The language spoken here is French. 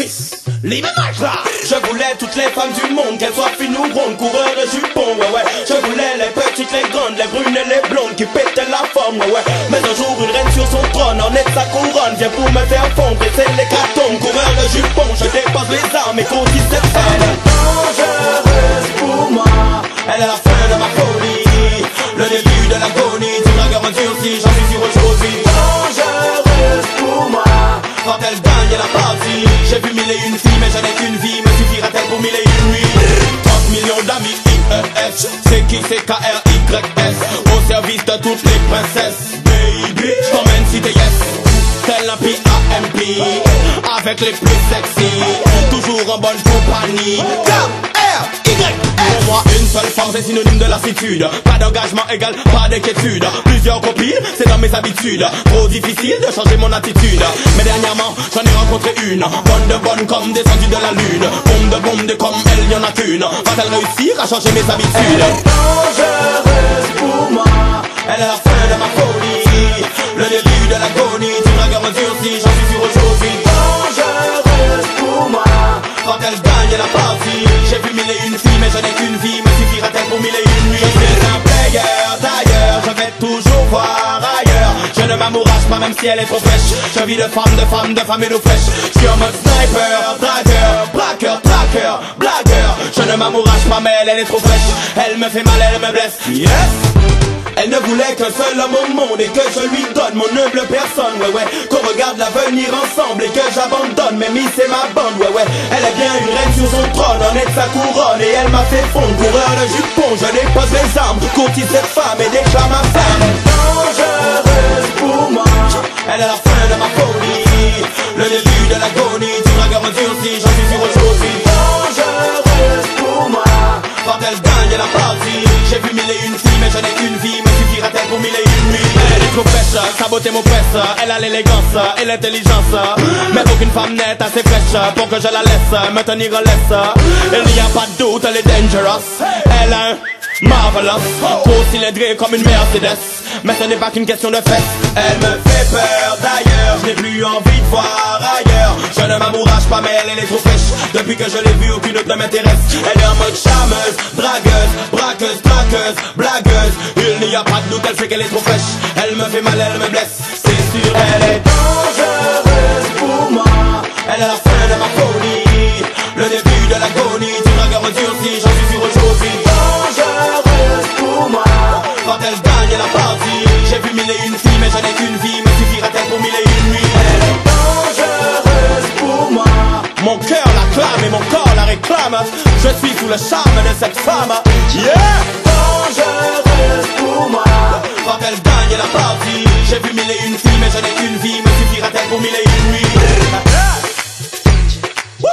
Chris, je voulais toutes les femmes du monde, qu'elles soient fines ou rondes, coureurs de jupons, ouais ouais. Je voulais les petites, les grandes, les brunes et les blondes qui pétaient la forme, ouais ouais. Mais un jour une reine sur son trône, en est de sa couronne, vient pour me faire fondre et c'est l'hécatombe. Coureur de jupons, je dépose les armes et cotise cette femme. Elle est dangereuse pour moi, elle est la fin de ma folie, le début de l'agonie, du dragueur endurci, j'en suis sûr aujourd'hui. Dangereuse pour moi, quand elle gagne la partie. J'ai vu mille et une filles mais je n'ai qu'une vie, me suffira-t-elle pour mille et une nuits? 30 millions d'amis IES, c'est qui c'est KRYS, au service de toutes les princesses. Baby, je t'emmène si t'es yes, tel un PAMP, avec les plus sexy, toujours en bonne compagnie. Pour moi une seule femme c'est synonyme de lassitude, pas d'engagement égal, pas d'inquiétude. Plusieurs copines, c'est dans mes habitudes, trop difficile de changer mon attitude. Mais dernièrement j'en ai rencontré une, bonne comme descendue de la lune. Bombe de comme elle, y'en a qu'une. Va-t-elle réussir à changer mes habitudes? Elle est dangereuse pour moi, elle est la fin de ma folie, le début de l'agonie, du dragueur endurci, j'en suis sûr aujourd'hui. Dangereuse pour moi, quand elle gagne la partie. J'ai vu mille et une filles mais je n'ai qu'une vie, me suffira-t-elle pour mille et une nuits? Je suis un player, d'ailleurs, je vais toujours voir ailleurs. Je ne m'amourage pas même si elle est trop fraîche. Je vis de femme et d'eau fraîche. Je suis en mode sniper, dragueur, braqueur, traqueur, blagueur. Je ne m'amourage pas mais elle est trop fraîche. Elle me fait mal, elle me blesse. Yes! Elle ne voulait qu'un seul homme au monde et que je lui donne mon humble personne, ouais ouais. Qu'on regarde l'avenir ensemble et que j'abandonne, mais Miss c'est ma bande, ouais ouais. Elle est bien une reine sur son trône, en est de sa couronne et elle m'a fait fondre. Coureur de jupons, je dépose les armes, courtise cette femme et déclare ma femme. Dangereuse pour moi, elle est la fin de ma folie, le début de l'agonie, du dragueur endurci, j'en suis sûr aujourd'hui. Dangereuse pour moi, quand elle gagne la partie. J'ai vu mille et une filles mais je n'ai qu'une vie, me suffira-t-elle pour mille et une nuits? Elle est trop fraîche, sa beauté m'oppresse, elle a l'élégance et l'intelligence, mais aucune femme n'est assez fraîche pour que je la laisse me tenir en laisse. Il n'y a pas de doute, elle est dangerous, elle a un marvelous, trop cylindrée comme une Mercedes, mais ce n'est pas qu'une question de fesses. Elle me fait peur d'ailleurs, je n'ai plus envie de voir ailleurs. Je ne m'amourage pas mais elle est trop fraîche, depuis que je l'ai vue aucune autre ne m'intéresse. Elle est en mode charmeuse, dragueuse, braqueuse, traqueuse, blagueuse. Il n'y a pas de doute, elle sait qu'elle est trop fraîche. Elle me fait mal, elle me blesse, c'est sûr. Elle est dangereuse pour moi, elle est la fin de ma folie, le début de l'agonie, du dragueur endurci, j'en suis sûr aujourd'hui. Dangereuse pour moi, quand elle gagne la partie. J'ai vu mille et une filles mais je n'ai qu'une vie, me suffira-t-elle pour mille et une nuits? Elle est dangereuse pour moi, mon cœur l'acclame et mon corps la réclame. Je suis sous le charme de cette femme. Yeah! Dangereuse pour moi, quand elle gagne la partie. J'ai vu mille et une filles mais je n'ai qu'une vie, me suffira-t-elle pour mille et une nuits? Woo!